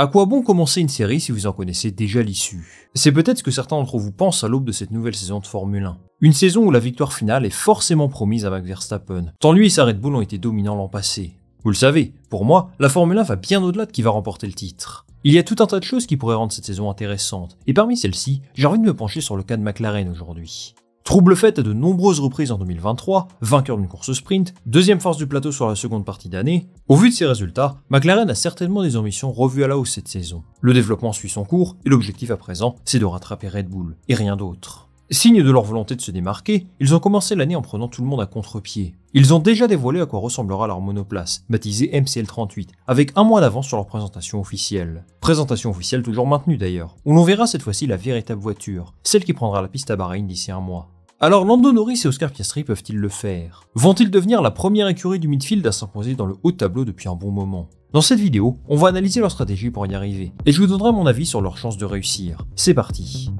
À quoi bon commencer une série si vous en connaissez déjà l'issue? C'est peut-être ce que certains d'entre vous pensent à l'aube de cette nouvelle saison de Formule 1. Une saison où la victoire finale est forcément promise à Max Verstappen, tant lui et sa Red Bull ont été dominants l'an passé. Vous le savez, pour moi, la Formule 1 va bien au-delà de qui va remporter le titre. Il y a tout un tas de choses qui pourraient rendre cette saison intéressante, et parmi celles-ci, j'ai envie de me pencher sur le cas de McLaren aujourd'hui. Trouble fait à de nombreuses reprises en 2023, vainqueur d'une course sprint, deuxième force du plateau sur la seconde partie d'année, au vu de ces résultats, McLaren a certainement des ambitions revues à la hausse cette saison. Le développement suit son cours, et l'objectif à présent, c'est de rattraper Red Bull, et rien d'autre. Signe de leur volonté de se démarquer, ils ont commencé l'année en prenant tout le monde à contre-pied. Ils ont déjà dévoilé à quoi ressemblera leur monoplace, baptisée MCL38, avec un mois d'avance sur leur présentation officielle. Présentation officielle toujours maintenue d'ailleurs, où l'on verra cette fois-ci la véritable voiture, celle qui prendra la piste à Bahreïn d'ici un mois. Alors Lando Norris et Oscar Piastri peuvent-ils le faire? Vont-ils devenir la première écurie du midfield à s'imposer dans le haut de tableau depuis un bon moment? Dans cette vidéo, on va analyser leur stratégie pour y arriver, et je vous donnerai mon avis sur leurs chances de réussir. C'est parti!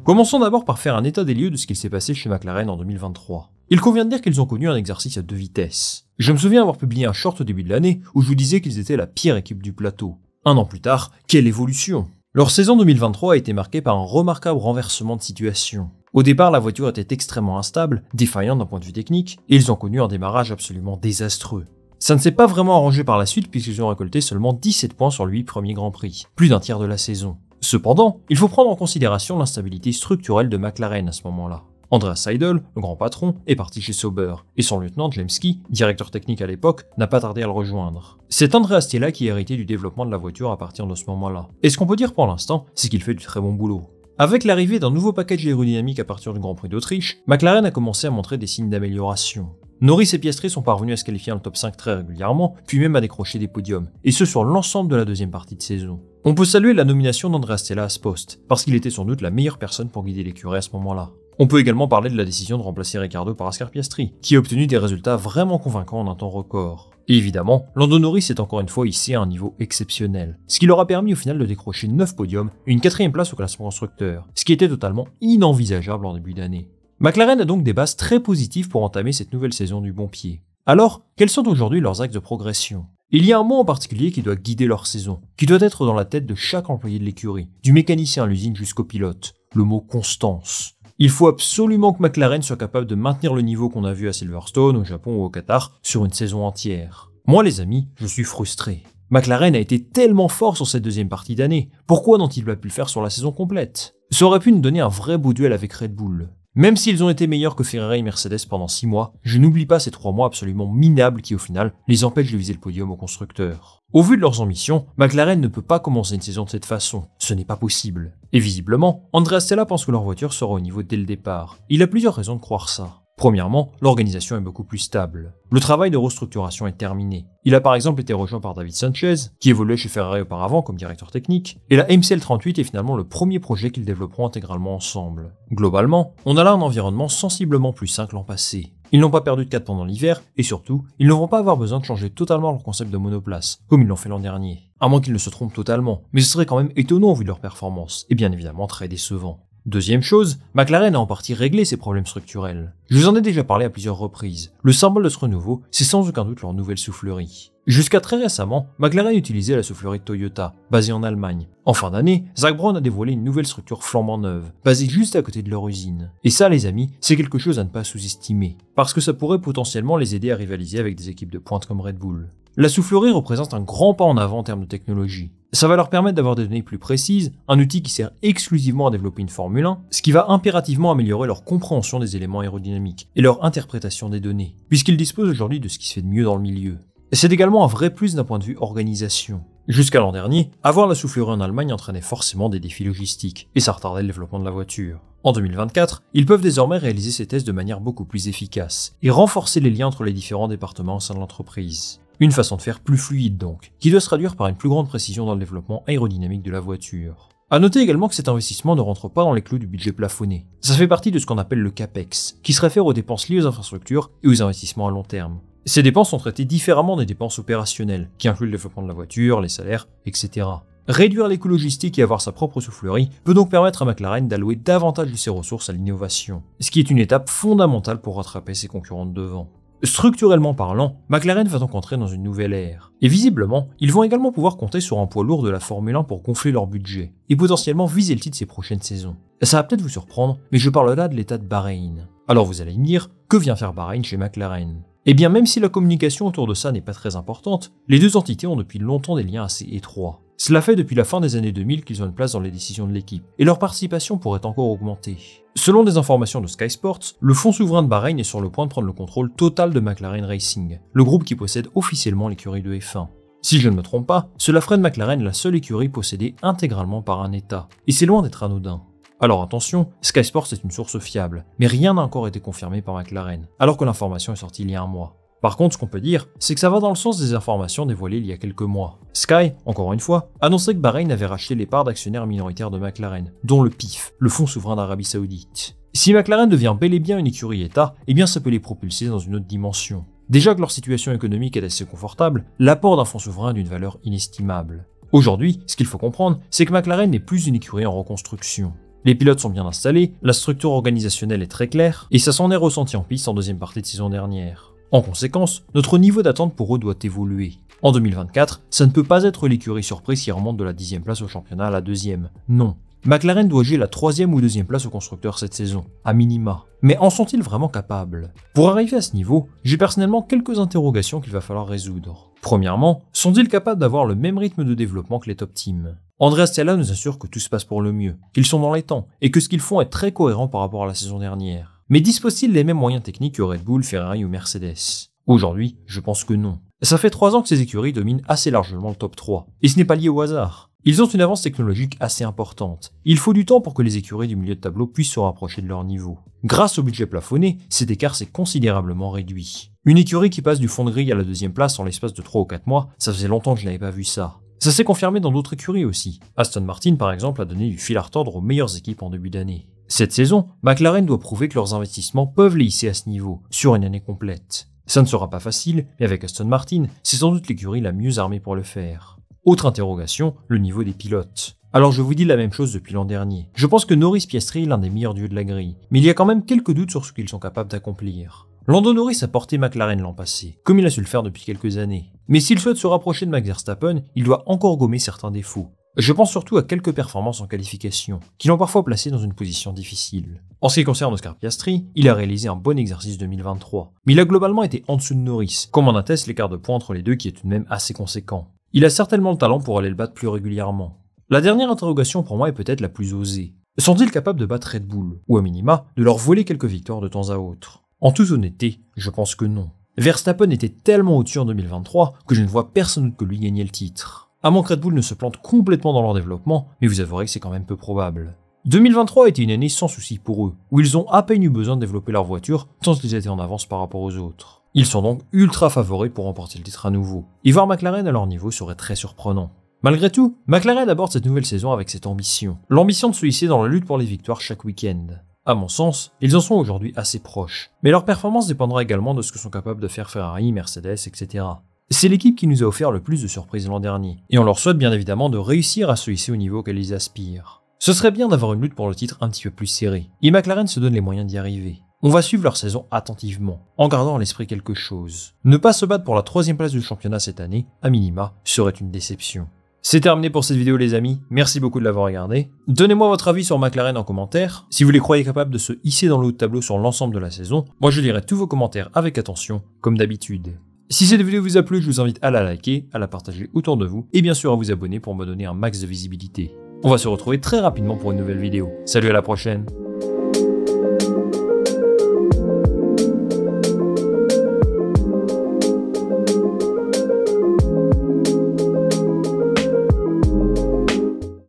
Commençons d'abord par faire un état des lieux de ce qu'il s'est passé chez McLaren en 2023. Il convient de dire qu'ils ont connu un exercice à deux vitesses. Je me souviens avoir publié un short au début de l'année où je vous disais qu'ils étaient la pire équipe du plateau. Un an plus tard, quelle évolution! Leur saison 2023 a été marquée par un remarquable renversement de situation. Au départ, la voiture était extrêmement instable, défaillante d'un point de vue technique, et ils ont connu un démarrage absolument désastreux. Ça ne s'est pas vraiment arrangé par la suite puisqu'ils ont récolté seulement 17 points sur les 8 premiers Grands Prix, plus d'un tiers de la saison. Cependant, il faut prendre en considération l'instabilité structurelle de McLaren à ce moment-là. Andreas Seidl, le grand patron, est parti chez Sauber, et son lieutenant James Key, directeur technique à l'époque, n'a pas tardé à le rejoindre. C'est Andrea Stella qui a hérité du développement de la voiture à partir de ce moment-là. Et ce qu'on peut dire pour l'instant, c'est qu'il fait du très bon boulot. Avec l'arrivée d'un nouveau package aérodynamique à partir du Grand Prix d'Autriche, McLaren a commencé à montrer des signes d'amélioration. Norris et Piastri sont parvenus à se qualifier dans le top 5 très régulièrement, puis même à décrocher des podiums, et ce sur l'ensemble de la deuxième partie de saison. On peut saluer la nomination d'Andrea Stella à ce poste, parce qu'il était sans doute la meilleure personne pour guider l'écurie à ce moment-là. On peut également parler de la décision de remplacer Ricciardo par Oscar Piastri, qui a obtenu des résultats vraiment convaincants en un temps record. Et évidemment, Lando Norris est encore une fois hissé à un niveau exceptionnel, ce qui leur a permis au final de décrocher 9 podiums et une 4ème place au classement constructeur, ce qui était totalement inenvisageable en début d'année. McLaren a donc des bases très positives pour entamer cette nouvelle saison du bon pied. Alors, quels sont aujourd'hui leurs axes de progression? Il y a un mot en particulier qui doit guider leur saison, qui doit être dans la tête de chaque employé de l'écurie, du mécanicien à l'usine jusqu'au pilote, le mot constance. Il faut absolument que McLaren soit capable de maintenir le niveau qu'on a vu à Silverstone, au Japon ou au Qatar sur une saison entière. Moi les amis, je suis frustré. McLaren a été tellement fort sur cette deuxième partie d'année, pourquoi n'ont-ils pas pu le faire sur la saison complète? Ça aurait pu nous donner un vrai beau duel avec Red Bull. Même s'ils ont été meilleurs que Ferrari et Mercedes pendant 6 mois, je n'oublie pas ces 3 mois absolument minables qui au final les empêchent de viser le podium au constructeur. Au vu de leurs ambitions, McLaren ne peut pas commencer une saison de cette façon, ce n'est pas possible. Et visiblement, Andrea Stella pense que leur voiture sera au niveau dès le départ. Il a plusieurs raisons de croire ça. Premièrement, l'organisation est beaucoup plus stable. Le travail de restructuration est terminé. Il a par exemple été rejoint par David Sanchez, qui évoluait chez Ferrari auparavant comme directeur technique, et la MCL38 est finalement le premier projet qu'ils développeront intégralement ensemble. Globalement, on a là un environnement sensiblement plus sain que l'an passé. Ils n'ont pas perdu de 4 pendant l'hiver, et surtout, ils ne vont pas avoir besoin de changer totalement leur concept de monoplace, comme ils l'ont fait l'an dernier. À moins qu'ils ne se trompent totalement, mais ce serait quand même étonnant au vu de leur performance, et bien évidemment très décevant. Deuxième chose, McLaren a en partie réglé ses problèmes structurels. Je vous en ai déjà parlé à plusieurs reprises. Le symbole de ce renouveau, c'est sans aucun doute leur nouvelle soufflerie. Jusqu'à très récemment, McLaren utilisait la soufflerie de Toyota, basée en Allemagne. En fin d'année, Zak Brown a dévoilé une nouvelle structure flambant neuve, basée juste à côté de leur usine. Et ça les amis, c'est quelque chose à ne pas sous-estimer, parce que ça pourrait potentiellement les aider à rivaliser avec des équipes de pointe comme Red Bull. La soufflerie représente un grand pas en avant en termes de technologie. Ça va leur permettre d'avoir des données plus précises, un outil qui sert exclusivement à développer une Formule 1, ce qui va impérativement améliorer leur compréhension des éléments aérodynamiques et leur interprétation des données, puisqu'ils disposent aujourd'hui de ce qui se fait de mieux dans le milieu. Et c'est également un vrai plus d'un point de vue organisation. Jusqu'à l'an dernier, avoir la soufflerie en Allemagne entraînait forcément des défis logistiques, et ça retardait le développement de la voiture. En 2024, ils peuvent désormais réaliser ces tests de manière beaucoup plus efficace, et renforcer les liens entre les différents départements au sein de l'entreprise. Une façon de faire plus fluide donc, qui doit se traduire par une plus grande précision dans le développement aérodynamique de la voiture. A noter également que cet investissement ne rentre pas dans les clous du budget plafonné. Ça fait partie de ce qu'on appelle le CAPEX, qui se réfère aux dépenses liées aux infrastructures et aux investissements à long terme. Ces dépenses sont traitées différemment des dépenses opérationnelles, qui incluent le développement de la voiture, les salaires, etc. Réduire les coûts logistiques et avoir sa propre soufflerie peut donc permettre à McLaren d'allouer davantage de ses ressources à l'innovation, ce qui est une étape fondamentale pour rattraper ses concurrents de devant. Structurellement parlant, McLaren va donc entrer dans une nouvelle ère. Et visiblement, ils vont également pouvoir compter sur un poids lourd de la Formule 1 pour gonfler leur budget, et potentiellement viser le titre ces prochaines saisons. Ça va peut-être vous surprendre, mais je parle là de l'état de Bahreïn. Alors vous allez me dire, que vient faire Bahreïn chez McLaren? Eh bien même si la communication autour de ça n'est pas très importante, les deux entités ont depuis longtemps des liens assez étroits. Cela fait depuis la fin des années 2000 qu'ils ont une place dans les décisions de l'équipe, et leur participation pourrait encore augmenter. Selon des informations de Sky Sports, le fonds souverain de Bahreïn est sur le point de prendre le contrôle total de McLaren Racing, le groupe qui possède officiellement l'écurie de F1. Si je ne me trompe pas, cela ferait de McLaren la seule écurie possédée intégralement par un État, et c'est loin d'être anodin. Alors attention, Sky Sports est une source fiable, mais rien n'a encore été confirmé par McLaren, alors que l'information est sortie il y a un mois. Par contre, ce qu'on peut dire, c'est que ça va dans le sens des informations dévoilées il y a quelques mois. Sky, encore une fois, annonçait que Bahreïn avait racheté les parts d'actionnaires minoritaires de McLaren, dont le PIF, le fonds souverain d'Arabie Saoudite. Si McLaren devient bel et bien une écurie État, eh bien ça peut les propulser dans une autre dimension. Déjà que leur situation économique est assez confortable, l'apport d'un fonds souverain est d'une valeur inestimable. Aujourd'hui, ce qu'il faut comprendre, c'est que McLaren n'est plus une écurie en reconstruction. Les pilotes sont bien installés, la structure organisationnelle est très claire, et ça s'en est ressenti en piste en deuxième partie de saison dernière. En conséquence, notre niveau d'attente pour eux doit évoluer. En 2024, ça ne peut pas être l'écurie surprise qui remonte de la 10e place au championnat à la 2e. Non. McLaren doit jouer la 3e ou 2e place au constructeur cette saison, à minima. Mais en sont-ils vraiment capables? Pour arriver à ce niveau, j'ai personnellement quelques interrogations qu'il va falloir résoudre. Premièrement, sont-ils capables d'avoir le même rythme de développement que les top teams? Andrea Stella nous assure que tout se passe pour le mieux, qu'ils sont dans les temps, et que ce qu'ils font est très cohérent par rapport à la saison dernière. Mais disposent-ils les mêmes moyens techniques que Red Bull, Ferrari ou Mercedes? Aujourd'hui, je pense que non. Ça fait 3 ans que ces écuries dominent assez largement le top 3, et ce n'est pas lié au hasard. Ils ont une avance technologique assez importante. Il faut du temps pour que les écuries du milieu de tableau puissent se rapprocher de leur niveau. Grâce au budget plafonné, cet écart s'est considérablement réduit. Une écurie qui passe du fond de grille à la 2e place en l'espace de 3 ou 4 mois, ça faisait longtemps que je n'avais pas vu ça. Ça s'est confirmé dans d'autres écuries aussi. Aston Martin par exemple a donné du fil à retordre aux meilleures équipes en début d'année. Cette saison, McLaren doit prouver que leurs investissements peuvent les hisser à ce niveau, sur une année complète. Ça ne sera pas facile, mais avec Aston Martin, c'est sans doute l'écurie la mieux armée pour le faire. Autre interrogation, le niveau des pilotes. Alors je vous dis la même chose depuis l'an dernier. Je pense que Norris Piastri est l'un des meilleurs duos de la grille, mais il y a quand même quelques doutes sur ce qu'ils sont capables d'accomplir. Lando Norris a porté McLaren l'an passé, comme il a su le faire depuis quelques années. Mais s'il souhaite se rapprocher de Max Verstappen, il doit encore gommer certains défauts. Je pense surtout à quelques performances en qualification, qui l'ont parfois placé dans une position difficile. En ce qui concerne Oscar Piastri, il a réalisé un bon exercice 2023, mais il a globalement été en dessous de Norris, comme en atteste l'écart de points entre les deux qui est tout de même assez conséquent. Il a certainement le talent pour aller le battre plus régulièrement. La dernière interrogation pour moi est peut-être la plus osée. Sont-ils capables de battre Red Bull, ou à minima, de leur voler quelques victoires de temps à autre? En toute honnêteté, je pense que non. Verstappen était tellement au-dessus en 2023 que je ne vois personne d'autre que lui gagner le titre. À moins que Red Bull ne se plante complètement dans leur développement, mais vous avouerez que c'est quand même peu probable. 2023 a été une année sans souci pour eux, où ils ont à peine eu besoin de développer leur voiture tant qu'ils étaient en avance par rapport aux autres. Ils sont donc ultra favoris pour remporter le titre à nouveau, et voir McLaren à leur niveau serait très surprenant. Malgré tout, McLaren aborde cette nouvelle saison avec cette ambition. L'ambition de se hisser dans la lutte pour les victoires chaque week-end. À mon sens, ils en sont aujourd'hui assez proches, mais leur performance dépendra également de ce que sont capables de faire Ferrari, Mercedes, etc. C'est l'équipe qui nous a offert le plus de surprises l'an dernier, et on leur souhaite bien évidemment de réussir à se hisser au niveau auquel ils aspirent. Ce serait bien d'avoir une lutte pour le titre un petit peu plus serrée, et McLaren se donne les moyens d'y arriver. On va suivre leur saison attentivement, en gardant à l'esprit quelque chose. Ne pas se battre pour la 3e place du championnat cette année, à minima, serait une déception. C'est terminé pour cette vidéo les amis, merci beaucoup de l'avoir regardé. Donnez-moi votre avis sur McLaren en commentaire, si vous les croyez capables de se hisser dans le haut de tableau sur l'ensemble de la saison, moi je lirai tous vos commentaires avec attention, comme d'habitude. Si cette vidéo vous a plu, je vous invite à la liker, à la partager autour de vous, et bien sûr à vous abonner pour me donner un max de visibilité. On va se retrouver très rapidement pour une nouvelle vidéo. Salut, à la prochaine!